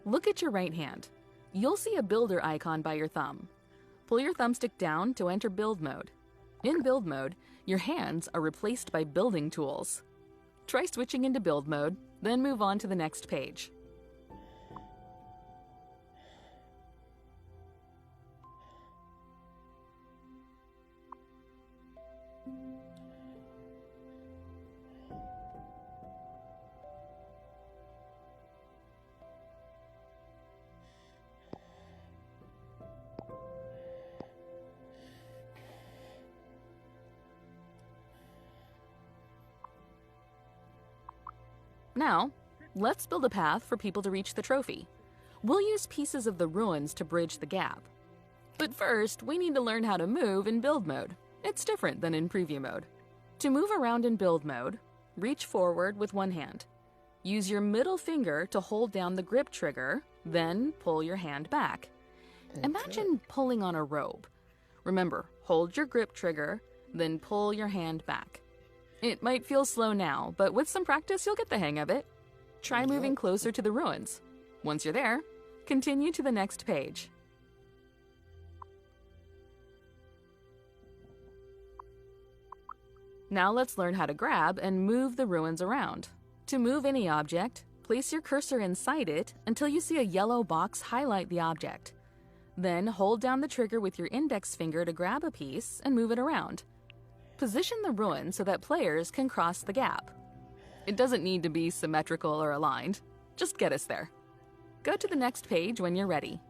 Look at your right hand. You'll see a builder icon by your thumb. Pull your thumbstick down to enter build mode. In build mode, your hands are replaced by building tools. Try switching into build mode, then move on to the next page. Now, let's build a path for people to reach the trophy. We'll use pieces of the ruins to bridge the gap. But first, we need to learn how to move in build mode. It's different than in preview mode. To move around in build mode, reach forward with one hand. Use your middle finger to hold down the grip trigger, then pull your hand back. Imagine pulling on a rope. Remember, hold your grip trigger, then pull your hand back. It might feel slow now, but with some practice, you'll get the hang of it. Try moving closer to the ruins. Once you're there, continue to the next page. Now let's learn how to grab and move the ruins around. To move any object, place your cursor inside it until you see a yellow box highlight the object. Then hold down the trigger with your index finger to grab a piece and move it around. Position the ruin so that players can cross the gap. It doesn't need to be symmetrical or aligned. Just get us there. Go to the next page when you're ready.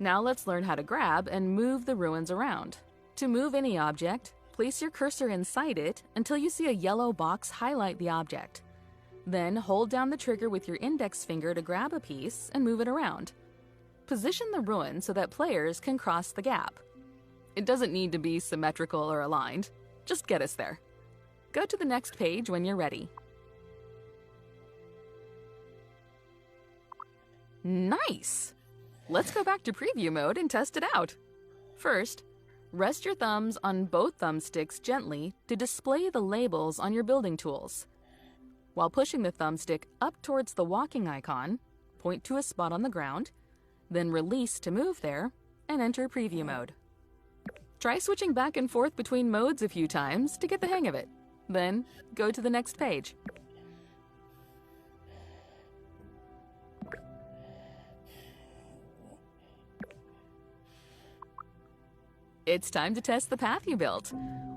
Now let's learn how to grab and move the ruins around. To move any object, place your cursor inside it until you see a yellow box highlight the object. Then hold down the trigger with your index finger to grab a piece and move it around. Position the ruin so that players can cross the gap. It doesn't need to be symmetrical or aligned. Just get us there. Go to the next page when you're ready. Nice! Let's go back to preview mode and test it out. First, rest your thumbs on both thumbsticks gently to display the labels on your building tools. While pushing the thumbstick up towards the walking icon, point to a spot on the ground, then release to move there, and enter preview mode. Try switching back and forth between modes a few times to get the hang of it. Then, go to the next page. It's time to test the path you built.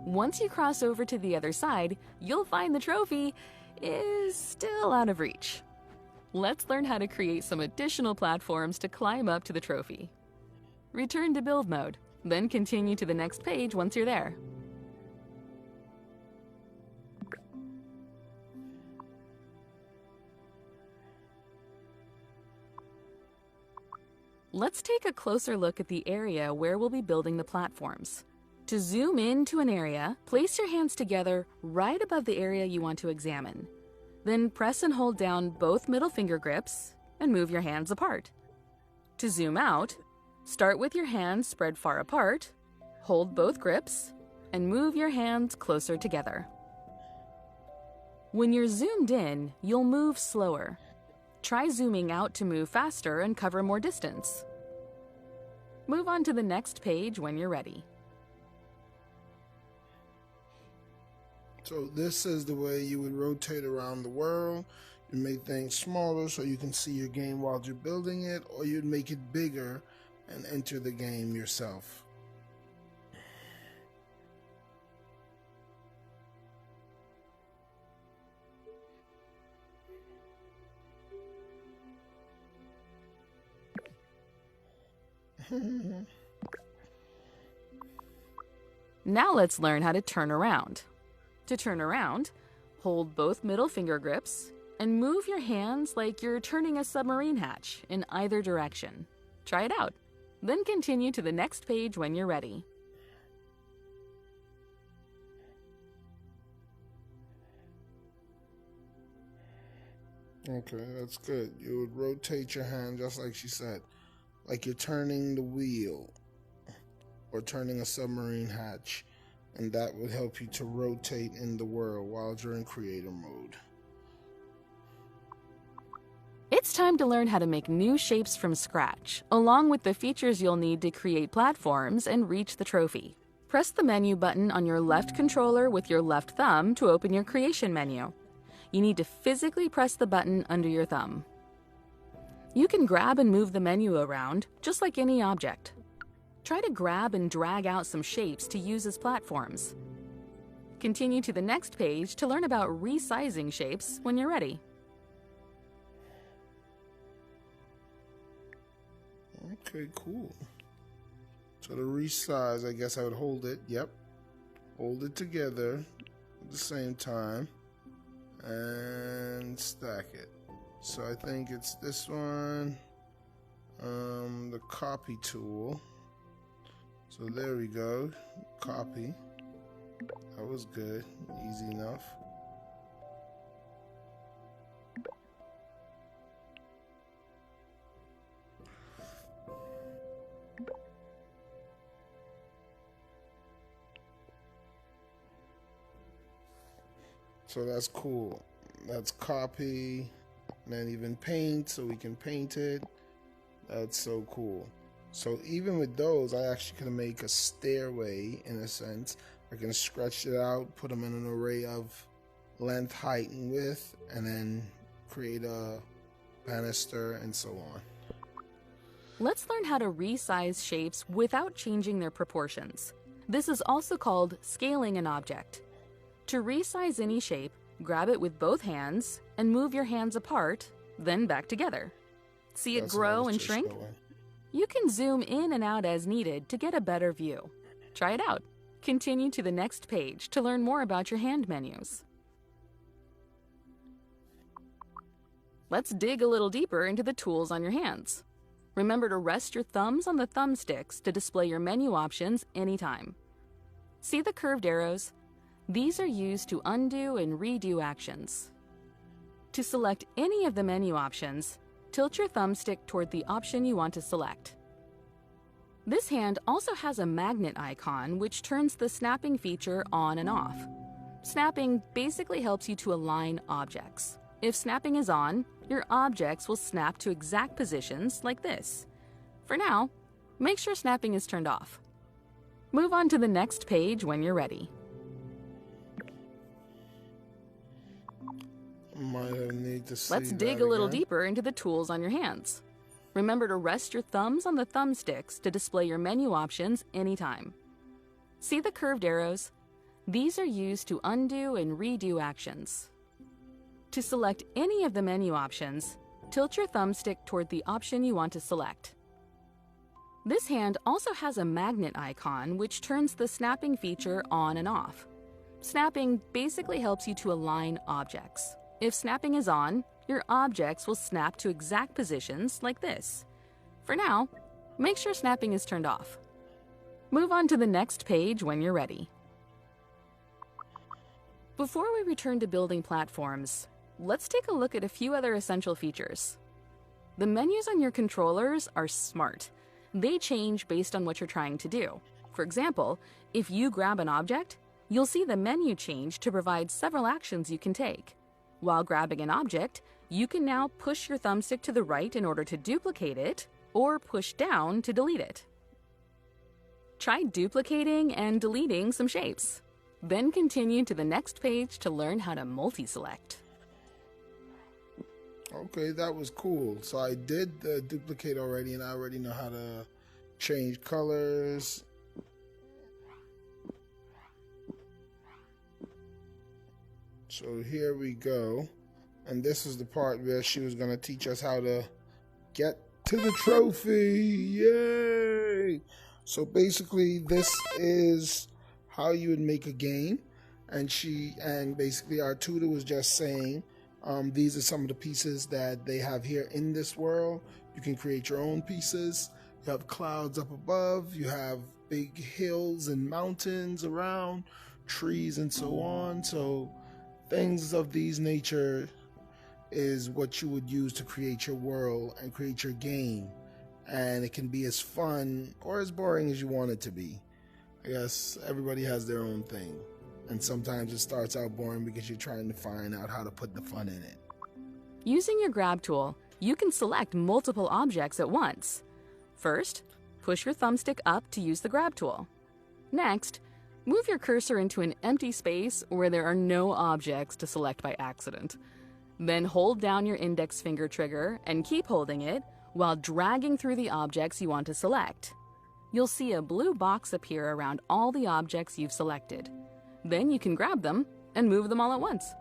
Once you cross over to the other side, you'll find the trophy is still out of reach. Let's learn how to create some additional platforms to climb up to the trophy. Return to build mode, then continue to the next page once you're there. Let's take a closer look at the area where we'll be building the platforms. To zoom in to an area, place your hands together right above the area you want to examine. Then press and hold down both middle finger grips and move your hands apart. To zoom out, start with your hands spread far apart, hold both grips, and move your hands closer together. When you're zoomed in, you'll move slower. Try zooming out to move faster and cover more distance. Move on to the next page when you're ready. So this is the way you would rotate around the world. You make things smaller so you can see your game while you're building it, or you'd make it bigger and enter the game yourself. Now let's learn how to turn around. To turn around, hold both middle finger grips and move your hands like you're turning a submarine hatch in either direction. Try it out. Then continue to the next page when you're ready. Okay, that's good. You would rotate your hand just like she said, like you're turning the wheel or turning a submarine hatch, and that would help you to rotate in the world while you're in creator mode. It's time to learn how to make new shapes from scratch, along with the features you'll need to create platforms and reach the trophy. Press the menu button on your left controller with your left thumb to open your creation menu. You need to physically press the button under your thumb. You can grab and move the menu around, just like any object. Try to grab and drag out some shapes to use as platforms. Continue to the next page to learn about resizing shapes when you're ready. Okay, cool. So to resize, I guess I would hold it. Yep. Hold it together at the same time and stack it. So I think it's this one, the copy tool. So there we go, copy. That was good, easy enough. So that's cool. That's copy, and then even paint, so we can paint it. That's so cool. So even with those, I actually can make a stairway in a sense. I can stretch it out, put them in an array of length, height, and width, and then create a banister and so on. Let's learn how to resize shapes without changing their proportions. This is also called scaling an object. To resize any shape, grab it with both hands and move your hands apart, then back together. See it grow and shrink? You can zoom in and out as needed to get a better view. Try it out. Continue to the next page to learn more about your hand menus. Let's dig a little deeper into the tools on your hands. Remember to rest your thumbs on the thumbsticks to display your menu options anytime. See the curved arrows? These are used to undo and redo actions. To select any of the menu options, tilt your thumbstick toward the option you want to select. This hand also has a magnet icon which turns the snapping feature on and off. Snapping basically helps you to align objects. If snapping is on, your objects will snap to exact positions like this. For now, make sure snapping is turned off. Move on to the next page when you're ready. Let's dig a little deeper into the tools on your hands. Remember to rest your thumbs on the thumbsticks to display your menu options anytime. See the curved arrows? These are used to undo and redo actions. To select any of the menu options, tilt your thumbstick toward the option you want to select. This hand also has a magnet icon which turns the snapping feature on and off. Snapping basically helps you to align objects. If snapping is on, your objects will snap to exact positions like this. For now, make sure snapping is turned off. Move on to the next page when you're ready. Before we return to building platforms, let's take a look at a few other essential features. The menus on your controllers are smart. They change based on what you're trying to do. For example, if you grab an object, you'll see the menu change to provide several actions you can take. While grabbing an object, you can now push your thumbstick to the right in order to duplicate it, or push down to delete it. Try duplicating and deleting some shapes. Then continue to the next page to learn how to multi-select. Okay, that was cool. So I did the duplicate already, and I already know how to change colors. So here we go. And this is the part where she was going to teach us how to get to the trophy. Yay! So basically, this is how you would make a game. And basically our tutor was just saying, these are some of the pieces that they have here in this world. You can create your own pieces. You have clouds up above. You have big hills and mountains around, trees and so on. So things of these nature is what you would use to create your world and create your game. And it can be as fun or as boring as you want it to be. I guess everybody has their own thing. And sometimes it starts out boring because you're trying to find out how to put the fun in it. Using your grab tool, you can select multiple objects at once. First, push your thumbstick up to use the grab tool. Next, move your cursor into an empty space where there are no objects to select by accident. Then hold down your index finger trigger and keep holding it while dragging through the objects you want to select. You'll see a blue box appear around all the objects you've selected. Then you can grab them and move them all at once.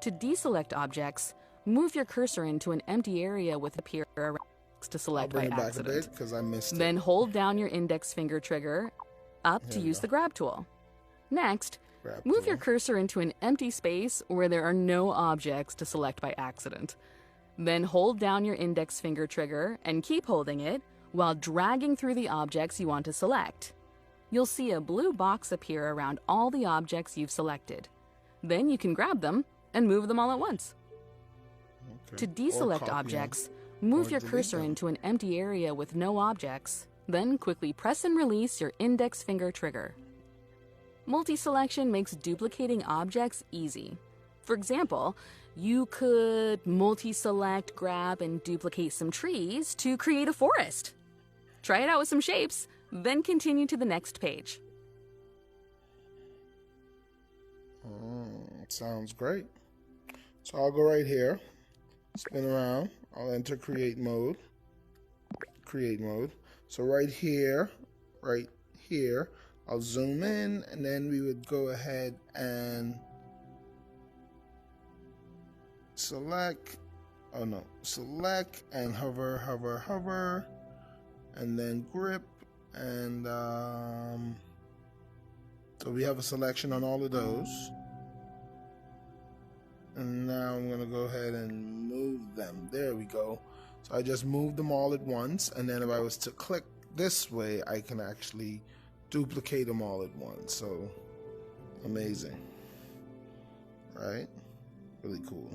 To deselect objects, move your cursor into an empty area with appear around to select by accident. Back a bit because I missed it. Then hold down your index finger trigger up to use the grab tool. Next, move your cursor into an empty space where there are no objects to select by accident. Then hold down your index finger trigger and keep holding it while dragging through the objects you want to select. You'll see a blue box appear around all the objects you've selected. Then you can grab them and move them all at once. Okay. To deselect objects, move your cursor into an empty area with no objects. Then quickly press and release your index finger trigger. Multi-selection makes duplicating objects easy. For example, you could multi-select, grab, and duplicate some trees to create a forest. Try it out with some shapes, then continue to the next page. Sounds great. So I'll go right here, spin around, I'll enter create mode. So right here, I'll zoom in, and then we would go ahead and select and hover, and then grip, and so we have a selection on all of those. And now I'm going to go ahead and move them. There we go. So I just moved them all at once, and then if I was to click this way, I can actually duplicate them all at once. So amazing, right? Really cool.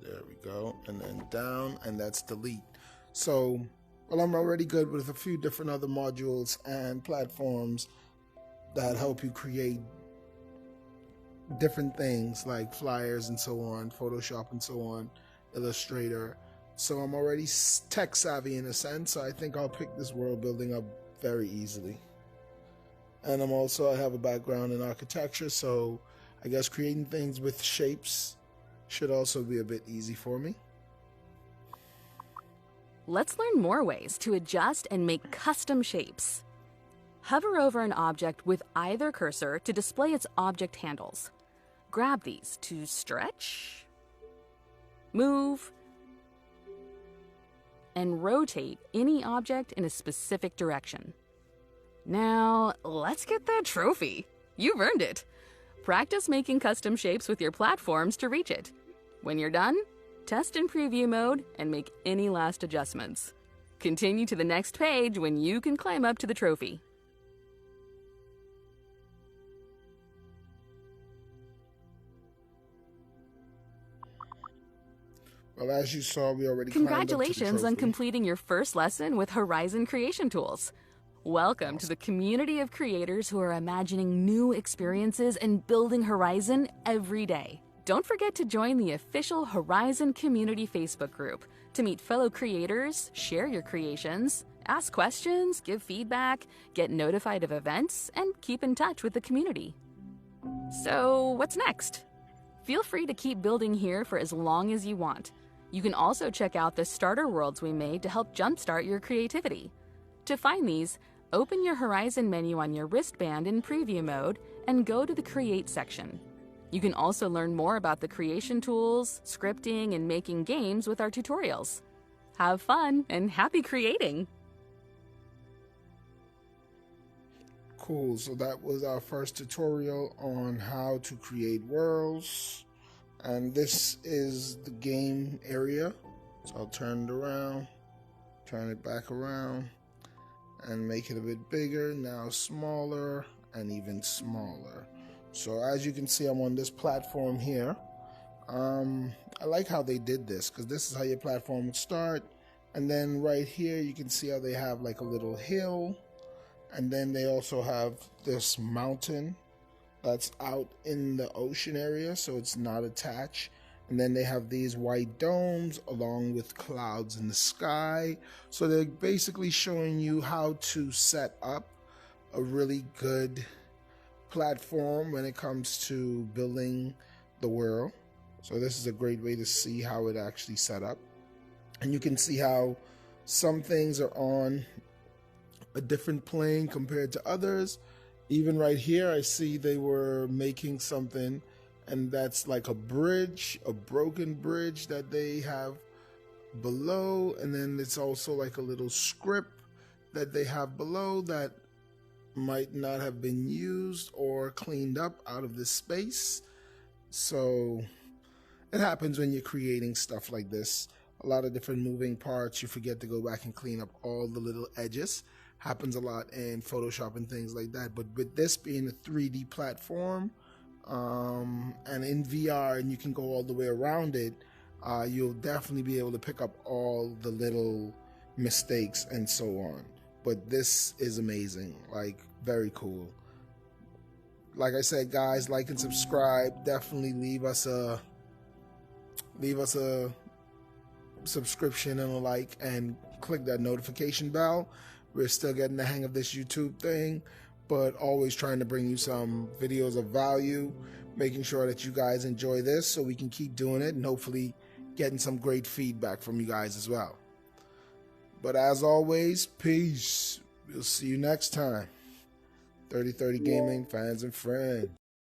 There we go, and then down, and that's delete. So, well, I'm already good with a few different other modules and platforms that help you create different things like flyers and so on, Photoshop and so on, Illustrator. So I'm already tech savvy in a sense, so I think I'll pick this world building up very easily. And I have a background in architecture, so I guess creating things with shapes should also be a bit easy for me. Let's learn more ways to adjust and make custom shapes. Hover over an object with either cursor to display its object handles. Grab these to stretch, move, and rotate any object in a specific direction. Now, let's get that trophy. You've earned it. Practice making custom shapes with your platforms to reach it. When you're done, test in preview mode and make any last adjustments. Continue to the next page when you can climb up to the trophy. Well, as you saw, we already climbed up to the Congratulations on trophy. completing your first lesson with Horizon Creation Tools. Welcome to the community of creators who are imagining new experiences and building Horizon every day. Don't forget to join the official Horizon Community Facebook group to meet fellow creators, share your creations, ask questions, give feedback, get notified of events, and keep in touch with the community. So, what's next? Feel free to keep building here for as long as you want. You can also check out the starter worlds we made to help jumpstart your creativity. To find these, open your Horizon menu on your wristband in preview mode and go to the Create section. You can also learn more about the creation tools, scripting, and making games with our tutorials. Have fun and happy creating! Cool, so that was our first tutorial on how to create worlds. And this is the game area. So I'll turn it around, turn it back around, and make it a bit bigger, now smaller, and even smaller. So as you can see, I'm on this platform here. I like how they did this, because this is how your platform would start. And then right here, you can see how they have like a little hill. And then they also have this mountain that's out in the ocean area, so it's not attached. And then they have these white domes along with clouds in the sky. So they're basically showing you how to set up a really good platform when it comes to building the world. So this is a great way to see how it actually set up. And you can see how some things are on a different plane compared to others. Even right here, I see they were making something, and that's like a bridge, a broken bridge that they have below. And then it's also like a little script that they have below that might not have been used or cleaned up out of this space. So it happens when you're creating stuff like this. A lot of different moving parts. You forget to go back and clean up all the little edges. Happens a lot in Photoshop and things like that. But with this being a 3D platform and in VR, and you can go all the way around it, you'll definitely be able to pick up all the little mistakes and so on. But this is amazing, like very cool. Like I said, guys, like and subscribe. Definitely leave us a subscription and a like, and click that notification bell. We're still getting the hang of this YouTube thing, but always trying to bring you some videos of value, making sure that you guys enjoy this so we can keep doing it, and hopefully getting some great feedback from you guys as well. But as always, peace. We'll see you next time. 3030 Gaming, fans and friends.